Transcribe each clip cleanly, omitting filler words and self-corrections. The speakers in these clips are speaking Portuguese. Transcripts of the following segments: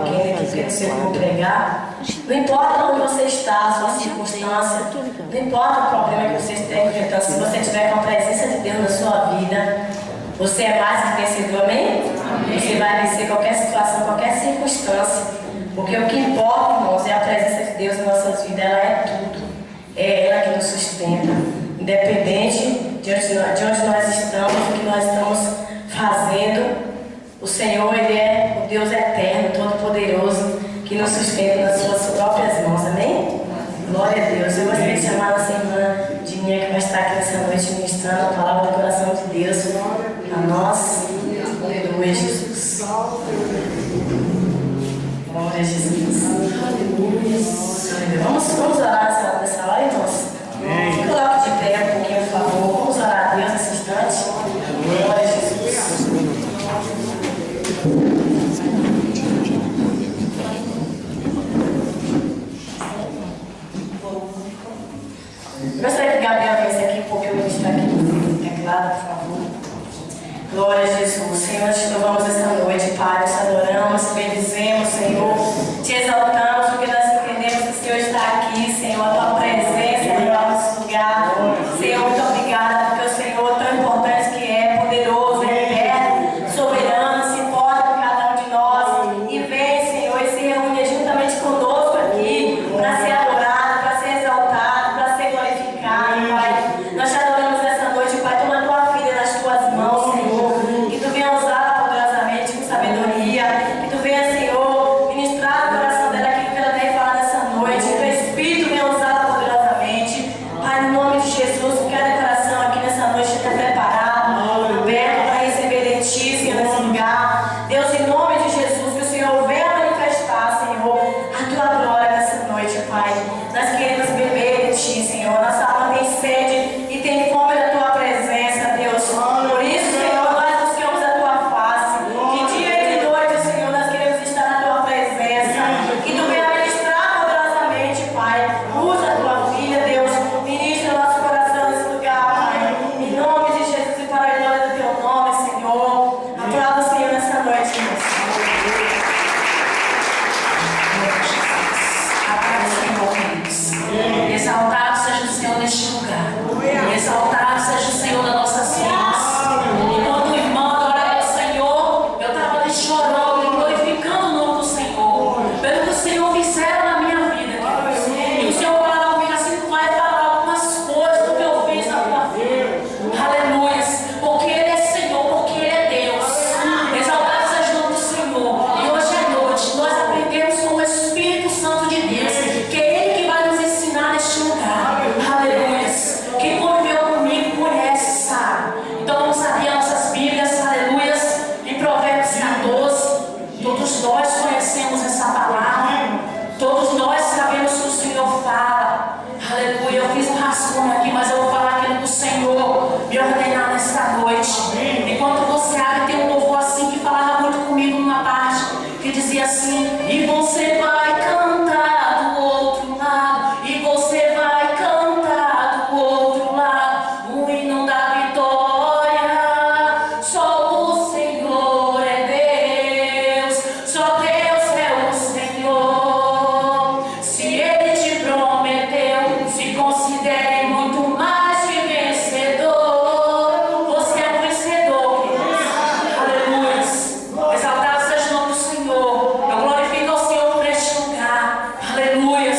pequena aqui, porque eu vou pregar. Não importa onde você está, a sua circunstância, não importa o problema que você esteja enfrentando, se você tiver com a presença de Deus na sua vida, você é mais que vencedor, amém? Você vai vencer qualquer situação, qualquer circunstância. Porque o que importa, irmãos, é a presença de Deus nas nossas vidas. Ela é tudo. É ela que nos sustenta. Independente de onde nós estamos, do que nós estamos fazendo, o Senhor, Ele é o Deus eterno, todo-poderoso, que nos sustenta nas suas próprias mãos. Amém? Glória a Deus. Eu gostaria de chamar a nossa irmã Dininha, que vai estar aqui nessa noite ministrando a palavra do coração de Deus a nós. Aleluia, Jesus. Glória a Jesus. Aleluia. Vamos orar nessa hora, irmãos? Se coloque de pé um pouquinho, por favor. Vamos orar a Deus nesse instante. Glória a Jesus. Gostaria que Gabriel viesse aqui um pouquinho ministrar aqui no teclado, por favor. Glória a Jesus. Senhor, te louvamos esta noite, Pai. Te adoramos, te bendizemos, Senhor. Te exaltamos porque nós entendemos que o Senhor está aqui, Senhor. A tua presença é no nosso lugar. Senhor, muito obrigada porque o Senhor, tão importante que é, poderoso, eterno, soberano, se importa com cada um de nós. E vem, Senhor, e se reúne juntamente conosco aqui para ser adorado, para ser exaltado, para ser glorificado, Pai. Nós te adoramos nessa noite, Pai. Toma a tua filha nas tuas mãos, Senhor. Que tu venha usar poderosamente com sabedoria. Que tu venha, Senhor, ministrar no coração dela aquilo que ela tem falado nessa noite. Que o Espírito venha usar poderosamente. Pai, no nome de Jesus, que cada coração aqui nessa noite esteja preparado, aberto para receber de ti, Senhor, nesse lugar. Deus, em nome de Jesus, que o Senhor venha manifestar, Senhor, a tua glória nessa noite, Pai. Nós queremos beber de ti, Senhor. Nossa alma tem sede e tem fome da tua presença, Deus. Por isso, Senhor, nós buscamos a tua face. De dia e de noite, Senhor, nós queremos estar na tua presença. Que tu venha ministrar poderosamente, Pai. Usa a tua filha, Deus. Ministra o nosso coração nesse lugar, Pai. Em nome de Jesus e para a glória do teu nome, Senhor. Aplauda o Senhor nessa noite, irmãos. Aplauda o Senhor, queridos. Exaltado seja o Senhor neste lugar. Exaltado seja o Senhor das nossas vidas. Enquanto o irmão adorava o Senhor, eu estava ali chorando e glorificando o nome do Senhor. Pelo que o Senhor fizeram na minha vida. E o Senhor falava comigo assim: tu vai falar algumas coisas do que eu fiz na tua vida. Aleluia. Porque Ele é Senhor, porque Ele é Deus. Exaltado seja o nome do Senhor. E hoje à noite nós aprendemos com o Espírito Santo de Deus, que é Ele que vai nos ensinar neste lugar. Aleluia. Quem conviveu comigo conhece, sabe. Então vamos abrir nossas Bíblias, aleluia, em Provérbios 14. Todos nós conhecemos essa palavra. Todos nós sabemos que o Senhor fala. Aleluia. Eu fiz um rascunho aqui, mas eu vou falar aquilo que o Senhor me ordenar nesta noite. Enquanto você abre, tem um louvor assim que falava muito comigo numa parte que dizia assim: e você vai cantar do outro lado, e você vai cantar do outro lado, o hino da vitória. Só o Senhor é Deus, só Deus é o Senhor. Se Ele te prometeu, se considere muito mais que vencedor. Você é um vencedor, queridos. Aleluia. Exaltado seja o nome do Senhor. Eu glorifico ao Senhor por este lugar. Aleluia.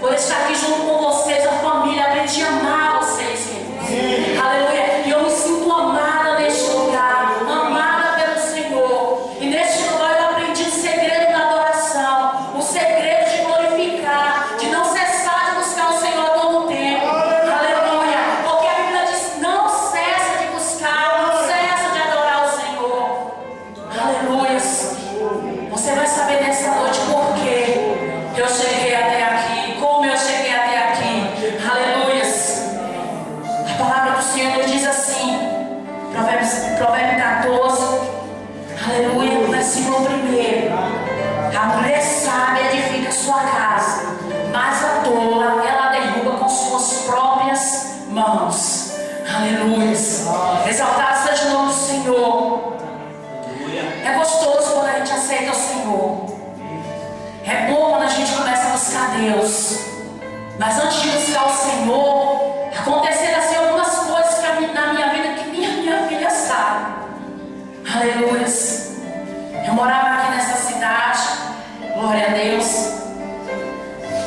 Por estar aqui junto com vocês, a família. Aprendi a amar vocês, queridos. Aleluia. E eu me sinto amada neste lugar, amada pelo Senhor. E neste lugar eu aprendi o segredo da adoração, o segredo de glorificar, de não cessar de buscar o Senhor a todo tempo. Aleluia. Porque a Bíblia diz: não cessa de buscar, não cessa de adorar o Senhor. Aleluia. Você vai saber nessa noite por que eu cheguei até aqui, como eu cheguei até aqui. Aleluia. A palavra do Senhor nos diz assim, Provérbio 14, aleluia, no versículo 1. A mulher sábia edifica sua casa, mas a tola ela derruba com suas próprias mãos. Aleluia. Exaltado seja o nome do Senhor. É gostoso quando a gente aceita o Senhor. Deus. Mas antes de buscar o Senhor, aconteceram assim algumas coisas na minha vida que minha filha sabe. Aleluia. Eu morava aqui nessa cidade. Glória a Deus.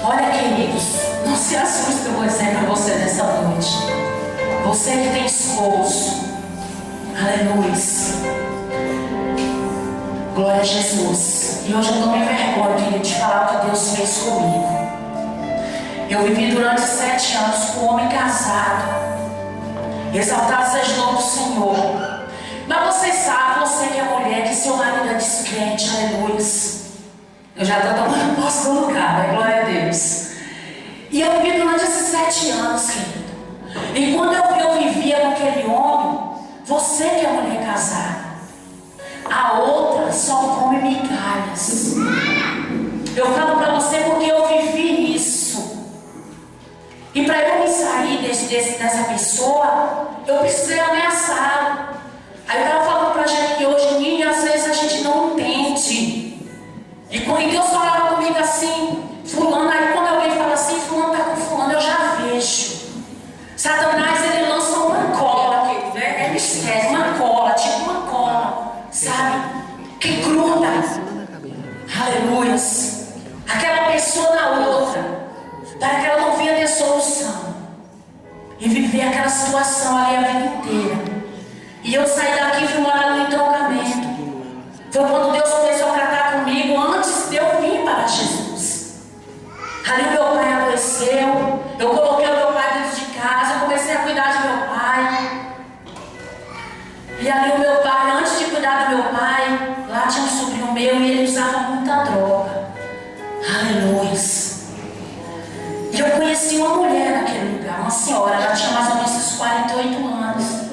Olha, queridos, não se assuste que eu vou dizer para você nessa noite. Você que tem esposo. Aleluia. Glória a Jesus. E hoje eu não me envergonho, querido, de falar o que Deus fez comigo. Eu vivi durante 7 anos com um homem casado. Exaltado seja o nome do Senhor. Mas você sabe, você que é mulher, que seu marido é descrente, aleluia. Eu já estou tomando posse do lugar, né? Glória a Deus. E eu vivi durante esses 7 anos, querido. E quando eu vivia com aquele homem, você que é mulher casada, a outra só come migalhas. Eu falo para você porque eu vivi isso. E para eu me sair dessa pessoa, eu precisei ameaçá-lo. Aí eu estava falando para a gente que hoje em dia, às vezes a gente não entende. E quando Deus falava comigo assim, fulano, aí quando alguém fala assim, fulano está com fulano, eu já vejo. Satanás, ele lança uma cola, né? Ele esquece, uma cola, tipo uma cola, sabe? Que gruda. Aleluia. Aquela pessoa na outra, para que ela não venha ter solução. E viver aquela situação ali a vida inteira. E eu saí daqui e fui morar no entroncamento. Foi quando Deus começou a tratar comigo antes de eu vir para Jesus. Ali meu pai adoeceu. Eu coloquei o meu pai dentro de casa. Eu comecei a cuidar de meu pai. E ali o meu pai, antes de cuidar do meu pai, lá tinha um sobrinho meu e ele usava muita droga. Aleluia. E eu conheci uma mulher naquele lugar, uma senhora. Ela tinha mais ou menos uns 48 anos.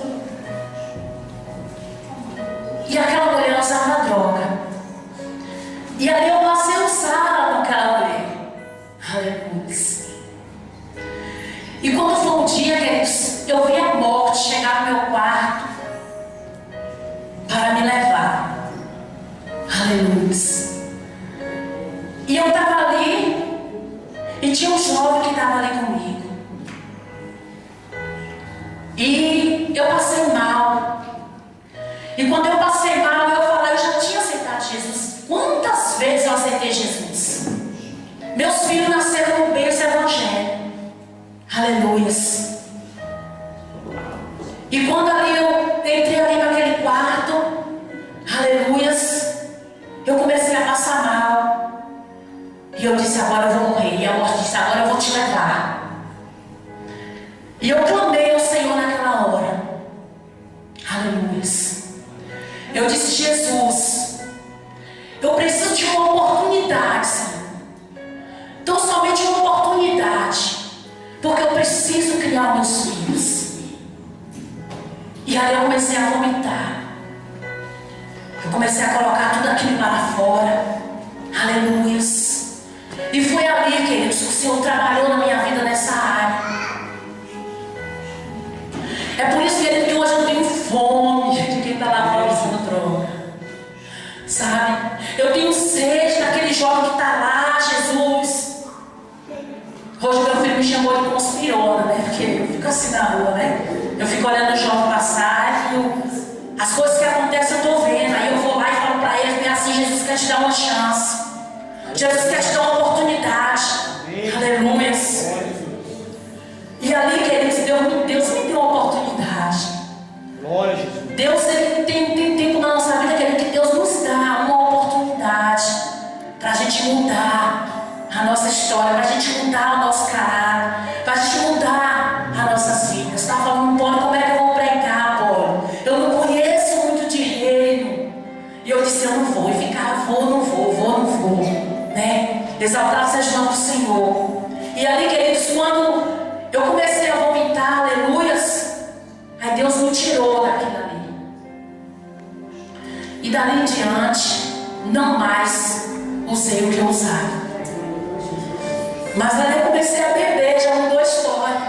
E aquela mulher usava droga. E ali eu passei a usar com aquela mulher. Aleluia. E quando foi um dia, queridos, eu vi a morte chegar no meu quarto para me levar. Aleluia. E eu estava ali, e tinha um jovem que estava ali comigo. E eu passei mal. E quando eu passei mal, eu já tinha aceitado Jesus. Quantas vezes eu aceitei Jesus? Meus filhos nasceram no berço evangélico. Aleluia. E quando ali eu entrei ali naquele quarto, aleluia, eu comecei a passar mal. E eu disse, agora eu vou morrer. E a morte disse, agora eu vou te levar. E eu clamei ao Senhor naquela hora. Aleluia. Eu disse, Jesus, eu preciso de uma oportunidade, Senhor. Então somente uma oportunidade. Porque eu preciso criar meus filhos. E aí eu comecei a vomitar. Eu comecei a colocar tudo aquilo para fora. Aleluia. E foi ali, queridos, que o Senhor trabalhou na minha vida nessa área. É por isso, querido, que hoje eu tenho fome de quem está lá fora usando droga. Sabe? Eu tenho sede daquele jovem que está lá, Jesus. Hoje meu filho me chamou de conspirona, né? Porque eu fico assim na rua, né? Eu fico olhando o jovem passar e as coisas que acontecem eu estou vendo. Aí eu vou lá e falo para ele assim, Jesus quer te dar uma chance. Jesus quer te dar uma oportunidade. Aleluia. E ali, queridos, Deus me deu uma oportunidade. Glória a Jesus. Deus, ele tem tempo na nossa vida, querido, que Deus nos dá uma oportunidade para a gente mudar a nossa história, para a gente mudar o nosso caráter, para a gente mudar as nossas vidas. Você está falando, Paulo, como é que eu vou pregar, Paulo? Eu não conheço muito de reino. E eu disse, eu não vou. E ficava, vou, não vou, né? Exaltado seja o nome do Senhor. E ali, queridos, quando eu comecei a vomitar, aleluias, aí Deus me tirou daquilo ali. E dali em diante, não mais usei o que eu usava. Mas ali eu comecei a beber, já mudou a história.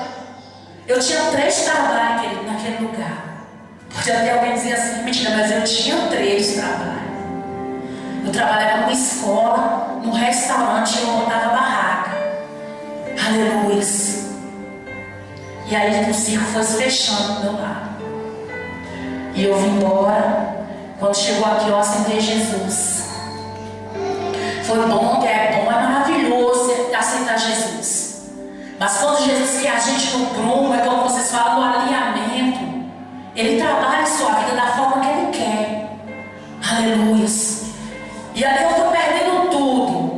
Eu tinha 3 trabalhos naquele lugar. Pode até alguém dizer assim, mentira, mas eu tinha 3 trabalhos. Eu trabalhava numa escola, num restaurante, eu montava barraca. Aleluia. E aí o circo foi se fechando do meu lado. E eu vim embora. Quando chegou aqui eu aceitei Jesus. Foi bom, é maravilhoso aceitar Jesus. Mas quando Jesus quer a gente no prumo, é como vocês falam, no alinhamento. Ele trabalha em sua vida da forma que Ele quer. Aleluia. E ali eu estou perdendo tudo.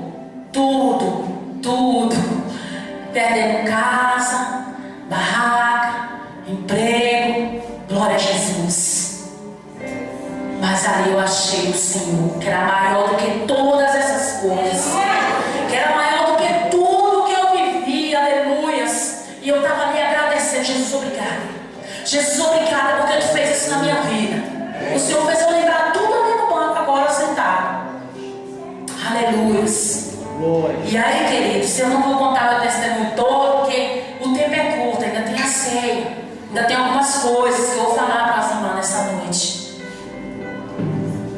Perdendo casa, barraca, emprego. Glória a Jesus. Mas ali eu achei o Senhor, que era maior do que todas essas coisas. Que era maior do que tudo que eu vivi. Aleluias. E eu estava ali agradecendo. Jesus, obrigada. Jesus, obrigada porque Tu fez isso na minha vida. O Senhor fez eu lembrar tudo ali no banco agora sentado. Aleluias. E aí, queridos, eu não vou contar o meu testemunho todo, porque o tempo é curto, ainda tem a ceia, ainda tem algumas coisas que eu vou falar para as irmãs nessa noite.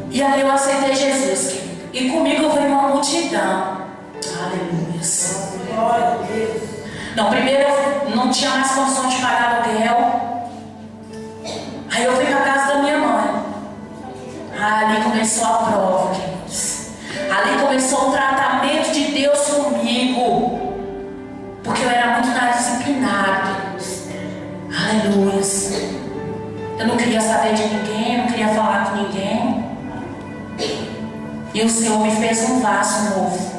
E aí eu aceitei Jesus, querido. E comigo veio uma multidão. Aleluia. Não, primeiro eu não tinha mais condição de pagar aluguel. Aí eu fui para a casa da minha mãe. Ali começou a prova, queridos. Ali começou o tratamento de Deus comigo. Porque eu era muito disciplinada, queridos. Aleluia. Eu não queria saber de ninguém, não queria falar com ninguém. E o Senhor me fez um vaso novo.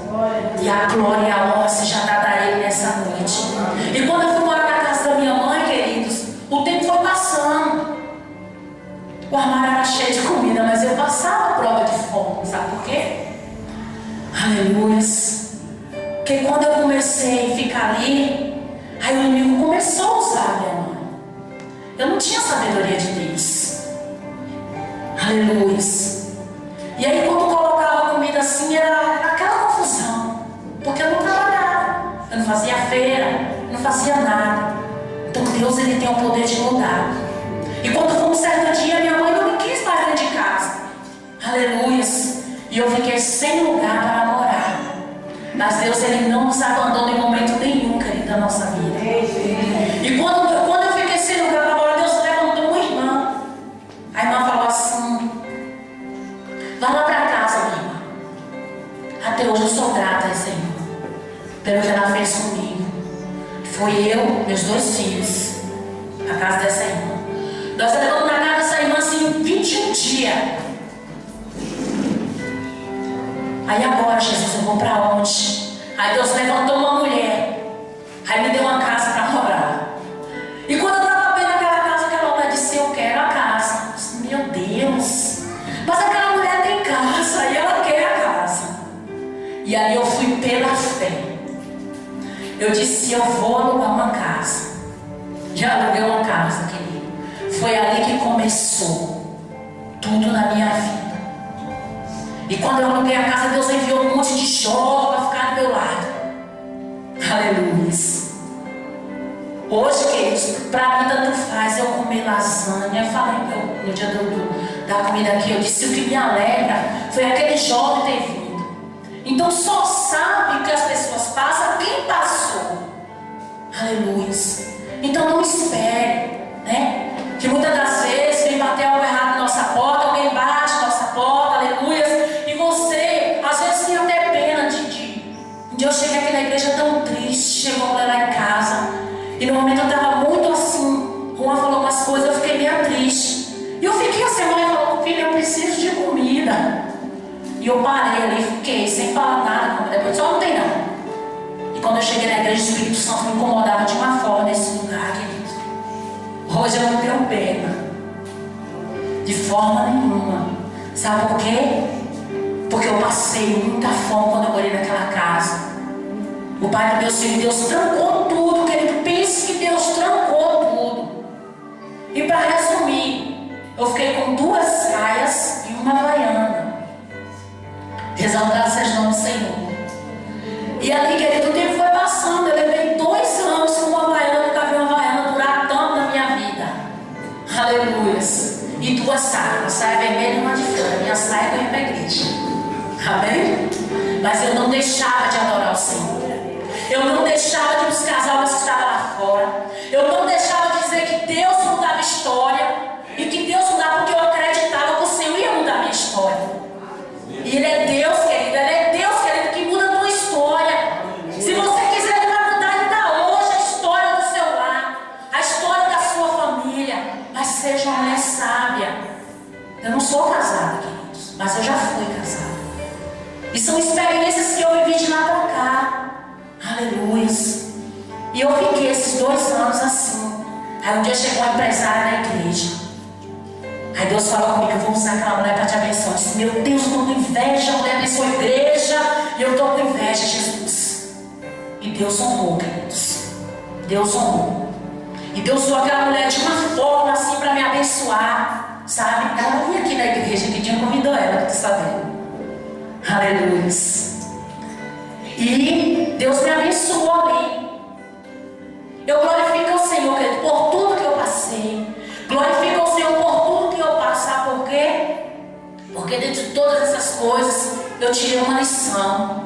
E a glória e a honra seja dada a Ele nessa noite. E quando eu fui morar na casa da minha mãe, queridos, o tempo foi passando. O armário era cheio de comida, mas eu passava prova de fome. Sabe por quê? Aleluia. Porque quando eu comecei a ficar ali, aí o inimigo começou a usar a minha mãe. Eu não tinha sabedoria de Deus. Aleluia. E aí quando colocava comida assim, era aquela confusão. Porque eu não trabalhava, eu não fazia feira, não fazia nada. Então Deus, Ele tem o poder de mudar. E quando foi um certo dia, minha mãe não me quis mais dentro de casa. Aleluia. E eu fiquei sem lugar para morar. Mas Deus, Ele não nos abandona em momento nenhum, querido, da nossa vida. E quando eu fiquei sem lugar para morar, Deus levantou uma irmã. A irmã falou assim: vá lá para casa, minha irmã. Até hoje eu sou grata a essa irmã pelo que ela fez comigo. Foi eu, meus 2 filhos, a casa dessa irmã. Nós levamos na casa dessa irmã assim 21 dias. Aí agora, Jesus, eu vou para onde? Aí Deus levantou uma mulher. Aí me deu uma casa para morar. E quando eu estava vendo aquela casa, aquela mulher disse: eu quero a casa. Eu disse: meu Deus, mas aquela mulher tem casa e ela quer a casa. E aí eu fui pela fé. Eu disse: eu vou alugar uma casa. Já aluguei uma casa, querido. Foi ali que começou tudo na minha vida. E quando eu aluguei a casa, Deus enviou um monte de jovens para ficar do meu lado. Aleluia. Hoje, queridos, para mim tanto faz eu comer lasanha. Eu falei no dia da comida aqui, eu disse: o que me alegra foi aquele jovem ter vindo. Então só sabe que as pessoas passam quem passou. Aleluia. Então não espere, né? Que muitas das vezes vem bater algo errado na nossa porta, alguém bate na nossa porta, aleluia. E você, às vezes, tem até pena de eu cheguei aqui na igreja tão triste, chegou a mulher lá em casa. E no momento eu estava muito assim, Juan falou umas coisas, eu fiquei meio triste. E eu fiquei assim, a mulher falou: filho, eu preciso de comida. E eu parei ali, fiquei sem falar nada com a mulher, depois só não tem não. E quando eu cheguei na igreja, o Espírito Santo me incomodava de uma forma nesse lugar, querido. Hoje eu não tenho pena. De forma nenhuma. Sabe por quê? Porque eu passei muita fome quando eu morei naquela casa. O pai do meu filho, Deus trancou tudo, querido. Pense que Deus trancou tudo. E para resumir, eu fiquei com 2 saias e uma havaiana. Exaltado seja o nome do Senhor. E ali, querido, o tempo foi passando. Eu levei 2 anos com uma havaiana, nunca vi uma havaiana durar tanto na minha vida. Aleluia. E 2 saias, uma saia vermelha e uma de fora. Minha saia foi para a igreja. Amém? Mas eu não deixava de adorar o Senhor. Eu não deixava de buscar as almas que estavam lá fora. Eu não deixava de dizer que Deus mudava a história. E que Deus mudava porque eu acreditava que o Senhor ia mudar a minha história. E Ele é Deus, querido. Ele é Deus, querido, que muda a tua história. Se você quiser, Ele vai mudar ainda hoje a história do seu lar, a história da sua família. Mas seja uma mulher sábia. Eu não sou casada, queridos, mas eu já fui casada. E são experiências que eu vivi de lá para cá. Aleluia. E eu fiquei esses 2 anos assim. Aí um dia chegou uma empresária na igreja. Aí Deus falou comigo: eu vou usar aquela mulher para te abençoar. Eu disse: meu Deus, eu estou com inveja. A mulher abençoou a igreja e eu estou com inveja, Jesus. E Deus honrou, queridos. Deus honrou. E Deus usou aquela mulher de uma forma assim para me abençoar, sabe? Ela vinha aqui na igreja, que tinha convidou ela, que está vendo. Aleluia. E Deus me abençoou ali. Eu glorifico ao Senhor, querido, por tudo que eu passei. Glorifico ao Senhor por tudo que eu passar. Por quê? Porque dentro de todas essas coisas eu tirei uma lição.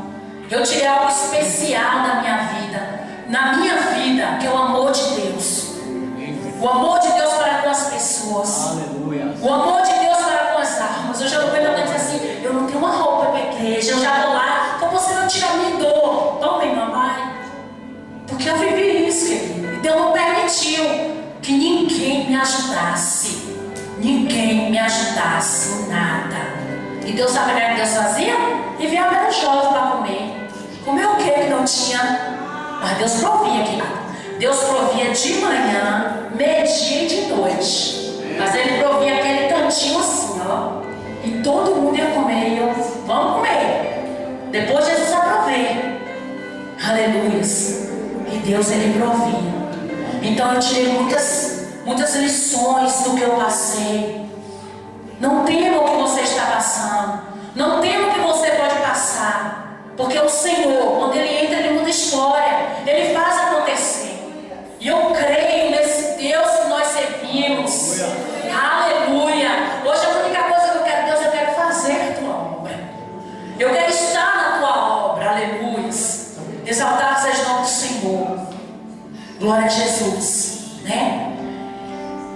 Eu tirei algo especial da minha vida. Na minha vida, que é o amor de Deus. O amor de Deus para com as pessoas. Aleluia. O amor de Deus para com as almas. Eu já não venho dizer assim: eu não tenho uma roupa para a igreja. Eu já vou lá. Então você não tira a minha dor. Tomem, mamãe. Porque eu vivi isso, querido. E Deus não permitiu que ninguém me ajudasse. Ninguém me ajudasse em nada. E Deus sabe o que Deus fazia? Enviava meus jovens para comer. Comer o que não tinha? Mas Deus provia, querido. Deus provia de manhã, meio-dia e de noite. Mas Ele provia aquele cantinho assim, ó. E todo mundo ia comer. E eu: vamos comer. Depois Jesus vai prover. Aleluia. E Deus, Ele provia. Então eu tirei muitas lições do que eu passei. Não tema o que você está passando. Não tema o que você pode passar. Porque o Senhor, quando Ele entra, Ele muda a história. Ele faz acontecer. E eu creio nesse Deus que nós servimos. Aleluia. Hoje a única coisa que eu quero, Deus, eu quero fazer a tua obra. Eu quero estar na tua obra. Aleluia. Exaltado seja o nome do Senhor. Glória a Jesus, né?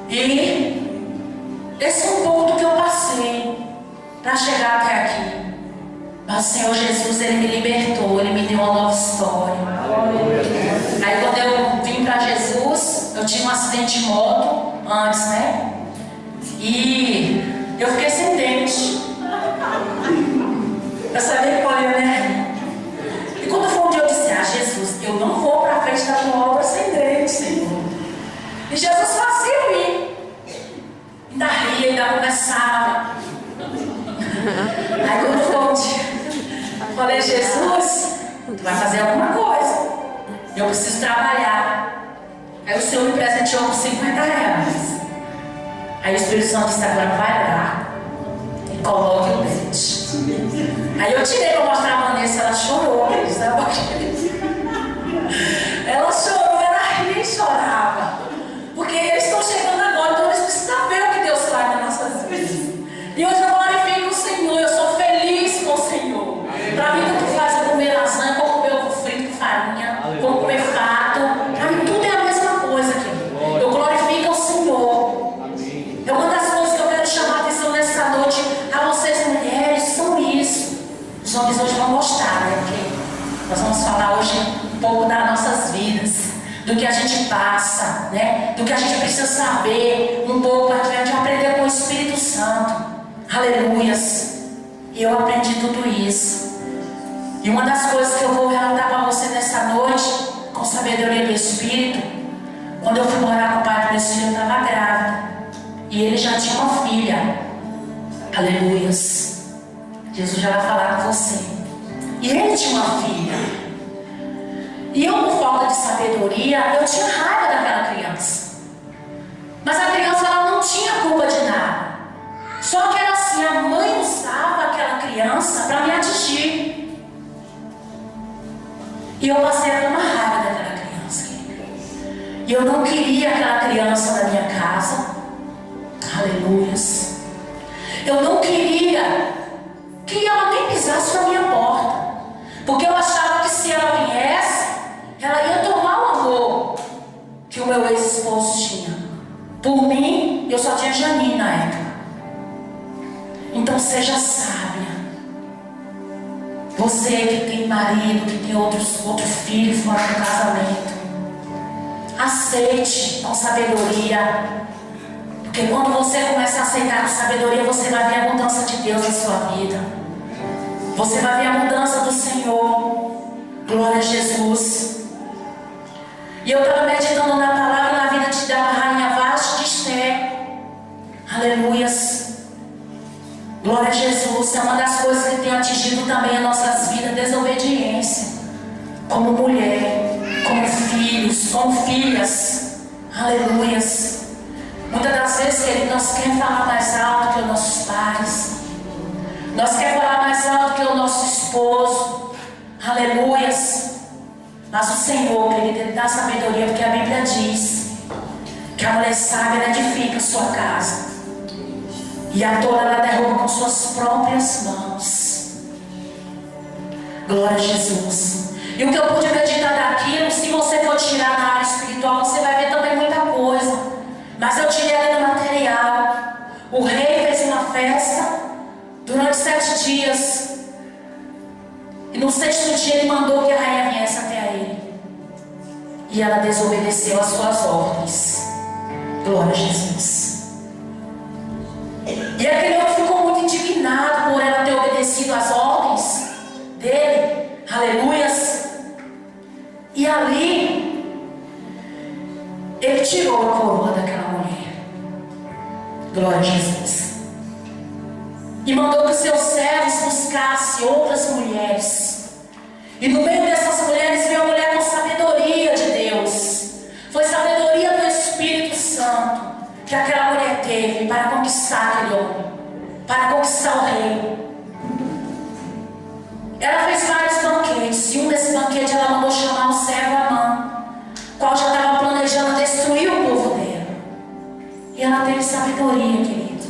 E esse é um pouco do que eu passei para chegar até aqui. Mas o Senhor Jesus, Ele me libertou. Ele me deu uma nova história. Aí quando eu vim para Jesus, eu tive um acidente de moto antes, né? E eu fiquei sem dente. Eu sabia que podia, né? E quando foi um dia eu disse: ah, Jesus, eu não vou para frente da tua obra sem dente, Senhor. E Jesus fazia eu ir. Ainda ria, ainda conversava. Aí quando foi um dia, eu falei: Jesus, tu vai fazer alguma coisa. Eu preciso trabalhar. Aí o Senhor me presenteou com 50 reais. Aí o Espírito Santo disse: agora vai lá e coloque o dente. Aí eu tirei para mostrar a Vanessa. Ela chorou, sabe? Ela chorou, ela ria e chorava. Porque eles estão chegando agora, então eles precisam ver o que Deus faz nas nossas vidas. E hoje eu glorifico o Senhor. Eu sou feliz com o Senhor. Para mim, tu faz eu comer lasanha, como comer ovo frito com farinha, como comer fato. Para mim, tudo é a mesma coisa, querido. Eu glorifico o Senhor. É uma das coisas que eu quero chamar a atenção nessa noite a vocês, mulheres, são isso. Os homens hoje vão gostar, né? Porque nós vamos falar hoje um pouco das nossas vidas, do que a gente passa, né? Do que a gente precisa saber um pouco para a gente aprender com o Espírito Santo. Aleluias. E eu aprendi tudo isso. E uma das coisas que eu vou relatar para você nessa noite, com sabedoria do Espírito, quando eu fui morar com o pai do meu filho, eu estava grávida. E ele já tinha uma filha. Aleluias. Jesus já vai falar com você. E ele tinha uma filha. E eu, por falta de sabedoria, eu tinha raiva daquela criança. Mas a criança, ela não tinha culpa de nada. Só que era assim, a mãe usava aquela criança para me atingir. E eu passei a ter uma raiva daquela criança. E eu não queria aquela criança na minha casa. Aleluias. Eu não queria que ela nem pisasse na minha porta. Porque eu achava que se ela viesse, meu ex-esposo tinha. Por mim, eu só tinha Janine na época. Então seja sábia. Você que tem marido, que tem outro filho fora do casamento, aceite com sabedoria. Porque quando você começa a aceitar com sabedoria, você vai ver a mudança de Deus na sua vida. Você vai ver a mudança do Senhor. Glória a Jesus. E eu estava meditando na palavra na vida da rainha Vasti de Esther. Aleluias. Glória a Jesus. É uma das coisas que tem atingido também as nossas vidas. Desobediência. Como mulher, como filhos, como filhas. Aleluias. Muitas das vezes, querido, nós queremos falar mais alto que os nossos pais. Nós queremos falar mais alto que o nosso esposo. Aleluias. Mas o Senhor, querido, Ele dá sabedoria, porque a Bíblia diz que a mulher sábia edifica a sua casa, e a tola ela derruba com suas próprias mãos. Glória a Jesus. E o que eu pude meditar daquilo, se você for tirar na área espiritual, você vai ver também muita coisa. Mas eu tirei ali no material. O rei fez uma festa durante 7 dias. E no 6º dia ele mandou que a rainha viesse até ele. E ela desobedeceu às suas ordens. Glória a Jesus. E aquele homem ficou muito indignado por ela ter obedecido às ordens dele. Aleluias. E ali ele tirou a coroa daquela mulher. Glória a Jesus. E mandou que seus servos buscassem outras mulheres. E no meio dessas mulheres veio uma mulher com sabedoria de Deus. Foi sabedoria do Espírito Santo que aquela mulher teve para conquistar aquele homem, para conquistar o rei. Ela fez vários banquetes. E um desses banquetes ela mandou chamar o servo Amã, qual já estava planejando destruir o povo dela. E ela teve sabedoria, querido,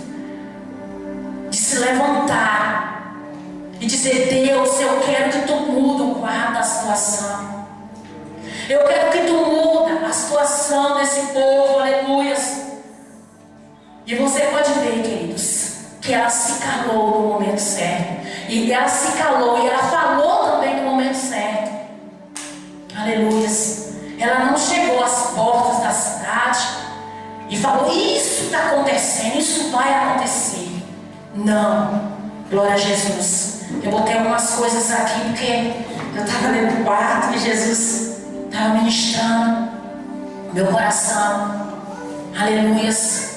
de se levantar e dizer: Deus, eu quero que tu mude o quadro da situação. Eu quero que tu mude a situação desse povo, aleluias. E você pode ver, queridos, que ela se calou no momento certo. E ela se calou e ela falou também no momento certo. Aleluias. Ela não chegou às portas da cidade e falou: isso está acontecendo, isso vai acontecer. Não. Glória a Jesus. Eu botei algumas coisas aqui porque eu estava dentro do quarto e Jesus estava ministrando meu coração. Aleluias.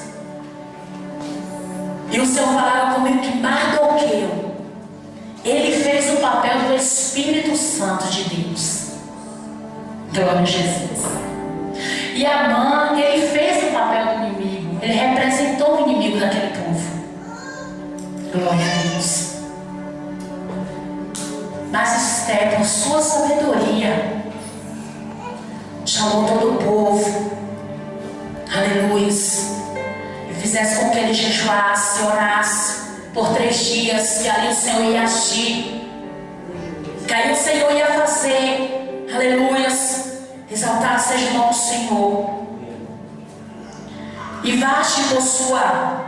E o Senhor falava comigo que Mardoqueu, ele fez o papel do Espírito Santo de Deus. Glória a Jesus. E Amã, ele fez o papel do inimigo. Ele representou o inimigo daquele povo. Glória a Deus. Mas Esther, por sua sabedoria, chamou todo o povo. Aleluia. E fizesse com que ele jejuasse, orasse por 3 dias, que ali o Senhor ia agir, que aí o Senhor ia fazer. Aleluias. Exaltado seja o nome do Senhor. E Vasti, por sua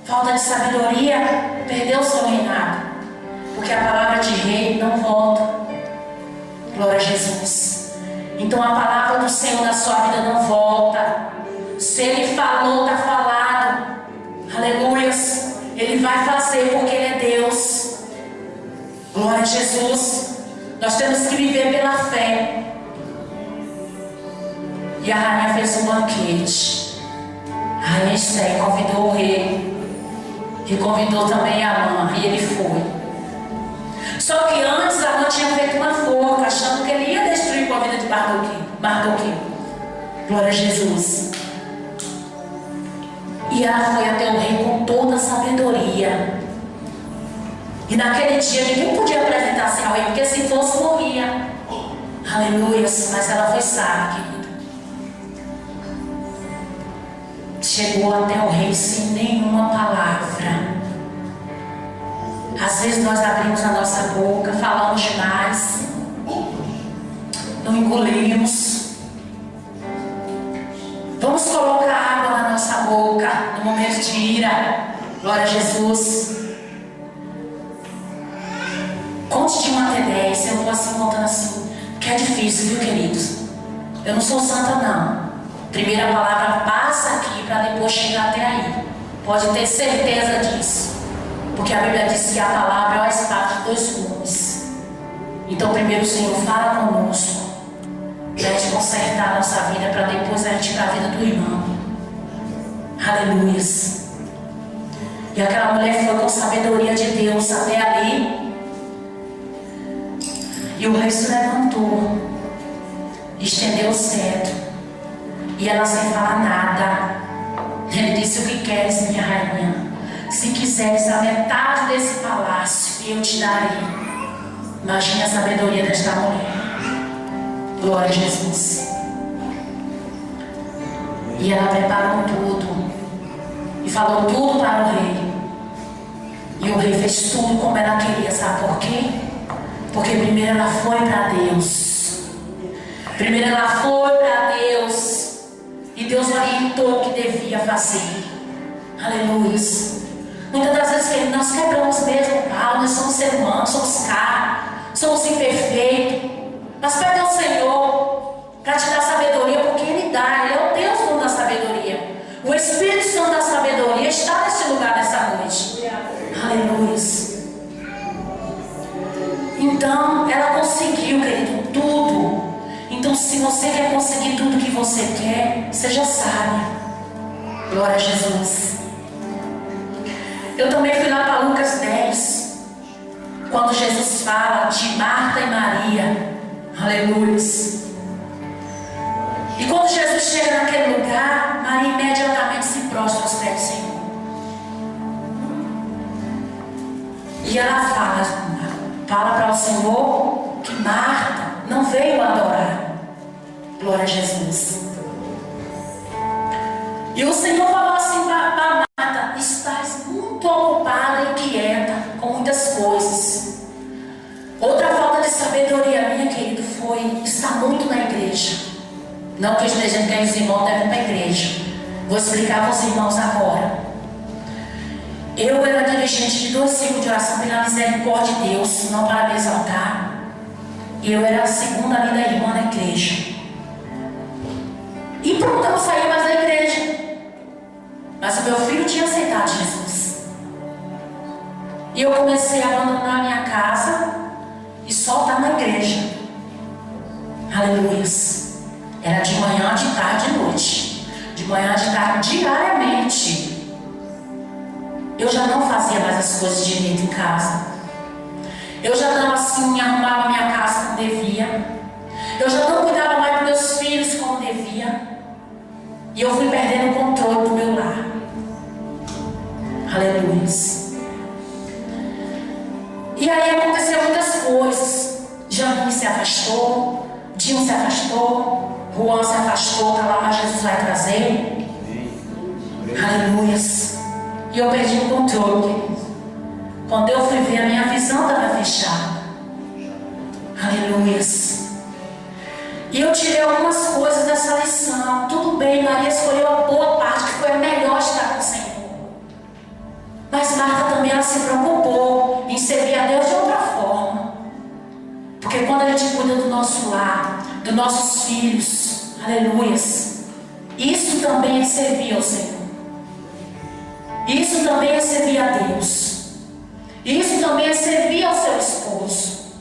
falta de sabedoria, perdeu o seu reinado, porque a palavra de rei não volta. Glória a Jesus. Então a palavra do Senhor na sua vida não volta. Se Ele falou, está falado. Aleluias. Ele vai fazer porque Ele é Deus. Glória a Jesus. Nós temos que viver pela fé. E a rainha fez um banquete. A rainha Esther convidou o rei, e convidou também Amã, e ele foi. Só que antes Amã tinha feito uma forca, achando que ele ia destruir com a vida de Mardoqueu. Glória a Jesus. E ela foi até o rei com toda a sabedoria. E naquele dia ninguém podia apresentar-se ao rei, porque se fosse morria. Aleluia. Mas ela foi sábia, querido. Chegou até o rei sem nenhuma palavra. Às vezes nós abrimos a nossa boca, falamos demais, não engolimos. momentos de ira. Glória a Jesus. Conte de 1 até 10. Eu estou assim contando assim, que é difícil, viu, queridos? Eu não sou santa, não. Primeira palavra passa aqui para depois chegar até aí. Pode ter certeza disso. Porque a Bíblia diz que a palavra é uma espada de 2 gumes. Então primeiro o Senhor fala conosco, para a gente consertar a nossa vida, para depois a gente ir para a vida do irmão. Aleluia. E aquela mulher foi com sabedoria de Deus até ali. E o rei se levantou, estendeu o cetro, e ela sem falar nada, ele disse: o que queres, minha rainha? Se quiseres a metade desse palácio, eu te darei. Imagine a sabedoria desta mulher. Glória a Jesus. E ela preparou tudo e falou tudo para o rei. E o rei fez tudo como ela queria. Sabe por quê? Porque primeiro ela foi para Deus. Primeiro ela foi para Deus. E Deus orientou o que devia fazer. Aleluia. Muitas das vezes nós quebramos mesmo o pau. Nós somos seres humanos, somos carne, somos imperfeitos. Mas pede ao Senhor para te dar sabedoria, porque Ele dá. Ele é o Deus dono da sabedoria. O Espírito Santo da sabedoria está nesse lugar nessa noite. Aleluia. Então, ela conseguiu, querido, tudo. Então, se você quer conseguir tudo que você quer, seja sábia. Glória a Jesus. Eu também fui lá para Lucas 10, quando Jesus fala de Marta e Maria. Aleluia. E quando Jesus chega naquele lugar, Maria imediatamente se prostra aos pés do Senhor. E ela fala para o Senhor que Marta não veio adorar. Glória a Jesus. E o Senhor falou assim para Marta: estás muito ocupada e inquieta com muitas coisas. Outra falta de sabedoria minha, querido, foi estar muito na igreja. Não que esteja dizendo que os irmãos devem ir para a igreja. Vou explicar para os irmãos agora. Eu era dirigente de 2 ciclos de oração pela misericórdia de Deus, não para me exaltar. E eu era a segunda ali da irmã na igreja. E pronto, eu não saía mais da igreja. Mas o meu filho tinha aceitado Jesus. E eu comecei a abandonar a minha casa e só estar na igreja. Aleluia. Era de manhã, de tarde, de noite. De manhã, de tarde, diariamente. Eu já não fazia mais as coisas direito em casa. Eu já não assim arrumava minha casa como devia. Eu já não cuidava mais dos meus filhos como devia. E eu fui perdendo o controle do meu lar. Aleluia. E aí aconteceu muitas coisas. Jamie se afastou, Dinho se afastou, Juan se afastou, tá lá, mas Jesus vai trazer. Aleluia. E eu perdi o controle. Quando eu fui ver, a minha visão estava fechada. Aleluia. E eu tirei algumas coisas dessa lição. Tudo bem, Maria escolheu a boa parte, que foi a melhor estar com o Senhor. Mas Marta também, ela se preocupou em servir a Deus de outra forma. Porque quando a gente cuida do nosso lar, dos nossos filhos, aleluia, isso também é servir ao Senhor. Isso também é servir a Deus. Isso também é servir ao seu esposo.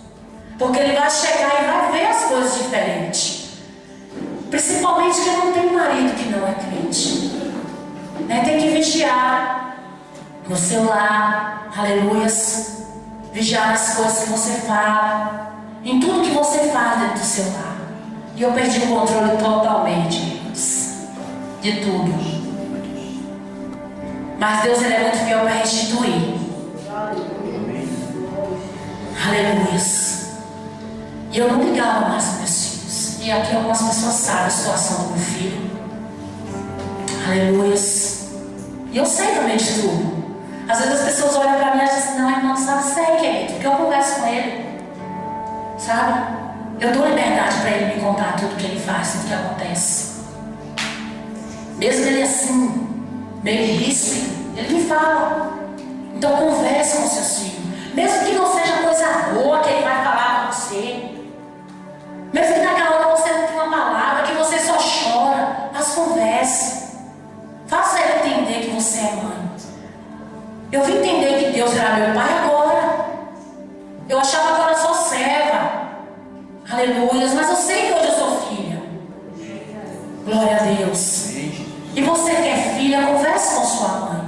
Porque ele vai chegar e vai ver as coisas diferentes. Principalmente quem não tem marido que não é crente. Tem que vigiar no seu lar, aleluia. Vigiar as coisas que você fala, em tudo que você faz dentro do seu lar. E eu perdi o controle totalmente, irmãos, de tudo. Mas Deus, ele é muito fiel para restituir. Aleluia. E eu não ligava mais para meus filhos. E aqui algumas pessoas sabem a situação do meu filho. Aleluia. E eu sei também de tudo. Às vezes as pessoas olham para mim e dizem: não, irmão, sabe, sei, querido, porque eu converso com ele. Sabe? Eu dou liberdade para ele me contar tudo que ele faz, tudo que acontece. Mesmo ele assim, meio ríspido, ele me fala. Então converse com seus filhos. Mesmo que não seja coisa boa que ele vai falar com você. Mesmo que naquela hora você não tenha uma palavra, que você só chora, mas converse. Faça ele entender que você é mãe. Eu vim entender que Deus era meu pai agora. Eu achava que eu era só serva. Aleluia. Mas eu sei que hoje eu sou filha. Glória a Deus. E você que é filha, converse com sua mãe.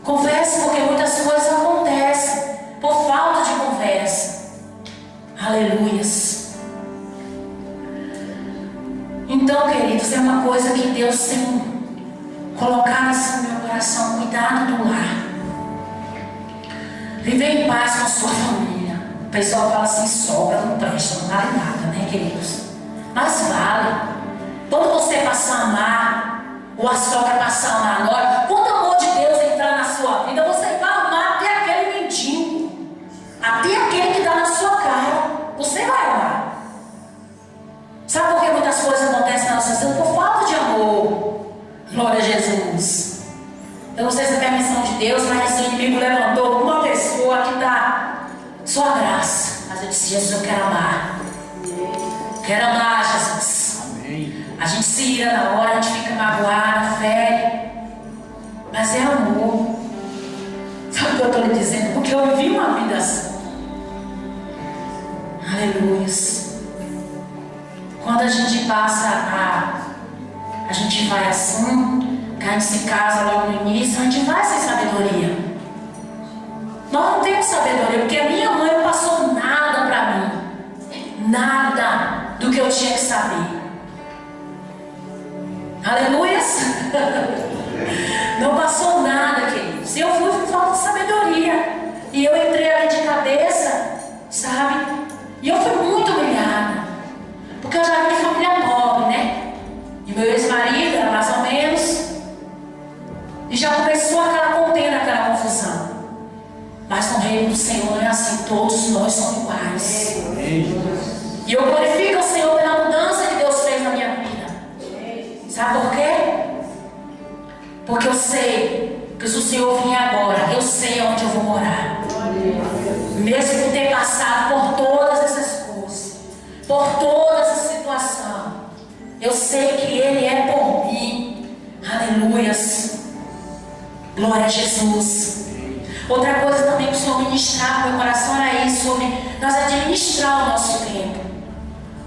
Converse, porque muitas coisas acontecem por falta de conversa. Aleluias. Então, queridos, é uma coisa que Deus tem colocado assim no meu coração: cuidado do lar. Viver em paz com a sua família. O pessoal fala assim: sogra não presta, não vale nada, né, queridos? Mas vale. Quando você passar a amar, ou a sogra passar a amar a nora, quando o amor de Deus entrar na sua vida, você vai amar até aquele mendigo, até aquele que dá na sua cara. Você vai amar. Sabe por que muitas coisas acontecem na nossa vida? Por falta de amor. Glória a Jesus. Eu não sei se é permissão de Deus, mas o inimigo levantou uma pessoa que dá sua graça. Mas eu disse: Jesus, eu quero amar. Quero amar, Jesus. Amém. A gente se ira na hora, a gente fica magoado, fere. Mas é amor. Sabe o que eu estou lhe dizendo? Porque eu vivi uma vida assim. Aleluia. Quando a gente passa a gente vai assim, que a gente se casa logo no início, a gente vai sem sabedoria. Nós não temos sabedoria, porque a minha mãe não passou nada para mim. Nada do que eu tinha que saber. Aleluias. Não passou nada, queridos. Eu fui por falta de sabedoria. E eu entrei ali de cabeça, sabe? E eu fui muito humilhada. Porque eu já vim de família pobre, né? E meu ex-marido era mais ou menos. E já começou aquela contenda, aquela confusão. Mas no reino do Senhor não é assim. Todos nós somos iguais. E eu glorifico o Senhor pela mudança que Deus fez na minha vida. Sabe por quê? Porque eu sei que se o Senhor vir agora, eu sei onde eu vou morar. Mesmo por ter passado por todas essas coisas, por toda essa situação, eu sei que Ele é por mim. Aleluias. Glória a Jesus. Outra coisa também que o Senhor ministrar no meu coração era isso, sobre nós administrar o nosso tempo.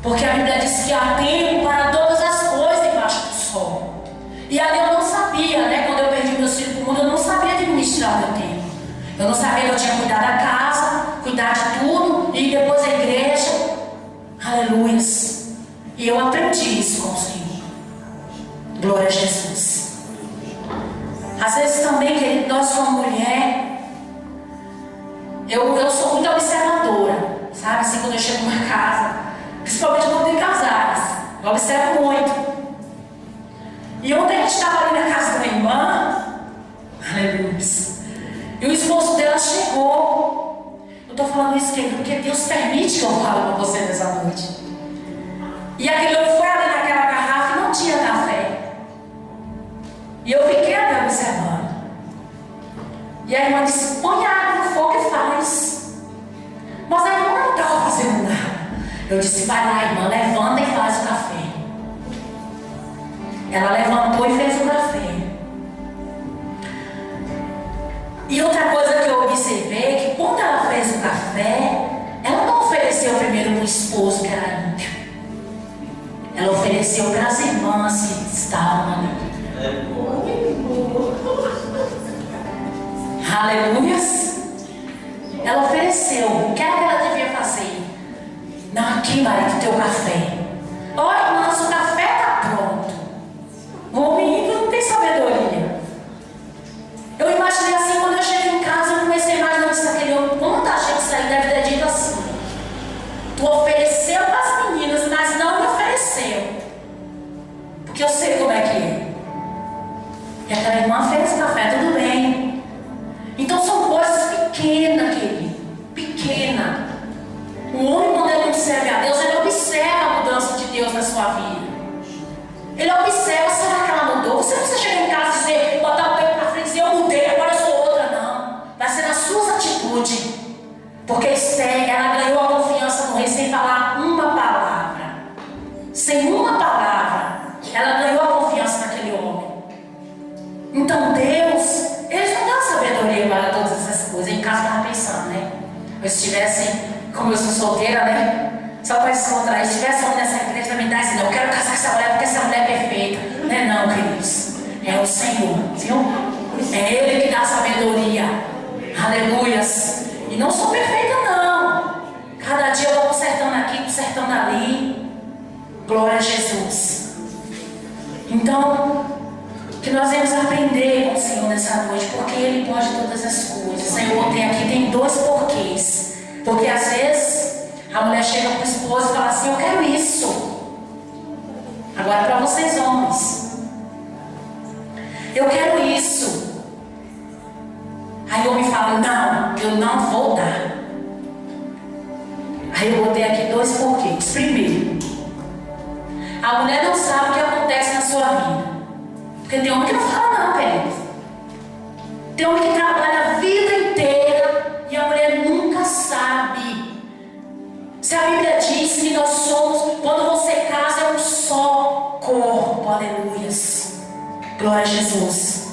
Porque a Bíblia diz que há tempo para todas as coisas embaixo do sol. E ali eu não sabia, né? Quando eu perdi meus filhos para o mundo, eu não sabia administrar o meu tempo. Eu não sabia que eu tinha que cuidar da casa, cuidar de tudo, e depois a igreja. Aleluias. E eu aprendi isso com o Senhor. Glória a Jesus. Às vezes também, querido, nós como mulher, eu sou muito observadora, sabe? Assim, quando eu chego numa casa, principalmente quando tem casadas, eu observo muito. E ontem a gente estava ali na casa da minha irmã, aleluia, e o esposo dela chegou. Eu estou falando isso, querido, porque Deus permite que eu fale com você nessa noite. E aquele homem foi ali naquela garrafa e não tinha café. E eu fiquei ali observando. E a irmã disse: põe água no fogo e faz. Mas a irmã não estava fazendo nada. Eu disse: vai lá, irmã, levanta e faz o café. Ela levantou e fez o café. E outra coisa que eu observei é que quando ela fez o café, ela não ofereceu primeiro para o esposo, que era ímpio. Ela ofereceu para as irmãs que estavam ali. Aleluias. Ela ofereceu. O que era que ela devia fazer? Não, aqui, marido, teu café. Olha, irmãs, o café está pronto. O homem ímpio não tem sabedoria. Eu imaginei assim, quando eu cheguei em casa, eu comecei a imaginar isso aquele homem. Quanta gente sair deve ter dito assim: tu ofereceu para as meninas, mas não me ofereceu. Porque eu sei como é que é. E aquela irmã fez o café, tudo bem. Então são coisas pequenas, querido. Pequena. O homem, quando ele observa a Deus, ele observa a mudança de Deus na sua vida. Ele observa: será que ela mudou? Você não precisa chegar em casa e dizer: sem falar uma palavra. Sem uma palavra, ela ganhou a confiança naquele homem. Então Deus, Ele não dá sabedoria para todas essas coisas. Em casa eu estava pensando, né? Eu estivesse, como eu sou solteira, né? Só para se encontrar, se tivesse homem nessa igreja também dá assim, não, eu quero casar com essa mulher porque essa mulher é perfeita. Não é não, queridos. É o Senhor, viu? É Ele que dá sabedoria. Aleluias. E não sou perfeita não. Cada dia eu vou consertando aqui, consertando ali. Glória a Jesus. Então, que nós vamos aprender com o Senhor nessa noite, porque Ele pode todas as coisas. Senhor, tem dois porquês. Porque às vezes a mulher chega para o esposo e fala assim, eu quero isso. Agora para vocês homens, eu quero isso. Aí o homem fala, não, eu não vou dar. Aí eu botei aqui dois porquês. Primeiro, a mulher não sabe o que acontece na sua vida. Porque tem homem que não fala não, querido. Tem homem que trabalha a vida inteira e a mulher nunca sabe. Se a Bíblia diz que nós somos, quando você casa, é um só corpo. Aleluias. Glória a Jesus.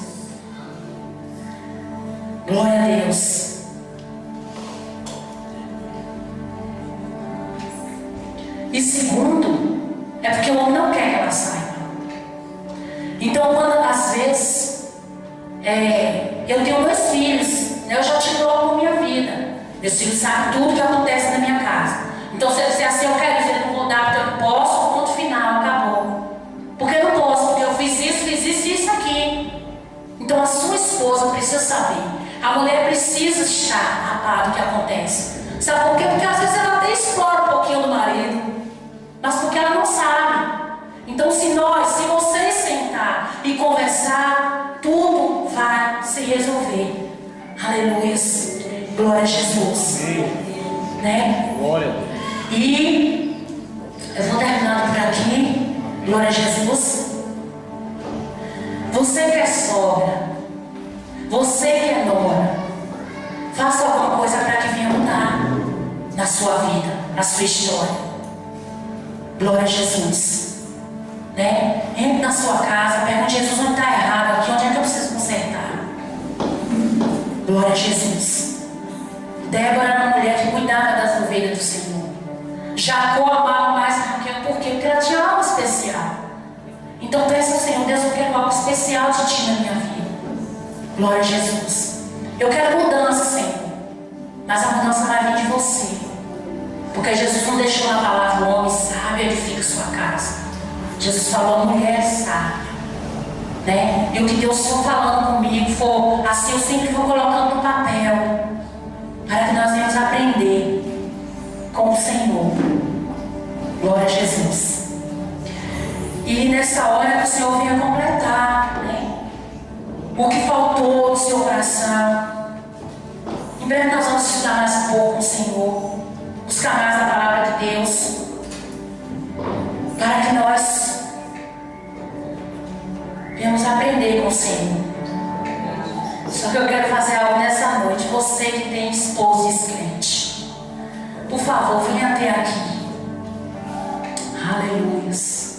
Glória a Deus. E segundo, é porque o homem não quer que ela saiba. Então, quando às vezes eu tenho dois filhos, né? Eu já tive logo na minha vida. Meus filhos sabem tudo que acontece na minha casa. Então, se eu disser assim, eu quero dizer, eu não vou dar porque eu não posso, ponto final, acabou. Porque eu não posso, porque eu fiz isso e isso aqui. Então, a sua esposa precisa saber. A mulher precisa estar a par do que acontece. Sabe por quê? Porque às vezes ela até explora um pouquinho do marido, mas porque ela não sabe. Então, se vocês sentar e conversar, tudo vai se resolver. Aleluia. Glória a Jesus. Né? Glória a Deus. E eu vou terminando por aqui. Glória a Jesus. Você que é sogra, você que é nora, faça alguma coisa para que venha mudar na sua vida, na sua história. Glória a Jesus. Né? Entre na sua casa, pergunte, Jesus, onde está errado aqui? Onde é que eu preciso consertar? Glória a Jesus. Débora era uma mulher que cuidava das ovelhas do Senhor. Jacó amava mais Raquel, por quê? Porque ela tinha algo especial. Então peça ao Senhor, Deus, eu quero algo especial de Ti na minha vida. Glória a Jesus. Eu quero mudança, Senhor, mas a mudança vai vir de você. Porque Jesus não deixou na palavra, o homem sábio edifica sua casa. Jesus falou, mulher sábia, né? E o que Deus for falando comigo for assim, eu sempre vou colocando no papel, para que nós venhamos aprender com o Senhor. Glória a Jesus. E nessa hora que o Senhor venha completar, né? O que faltou no seu coração. Em breve nós vamos estudar mais um pouco com o Senhor, buscar mais a palavra de Deus, para que nós venhamos aprender com o Senhor. Só que eu quero fazer algo nessa noite. Você que tem esposo descrente, por favor, venha até aqui. Aleluia.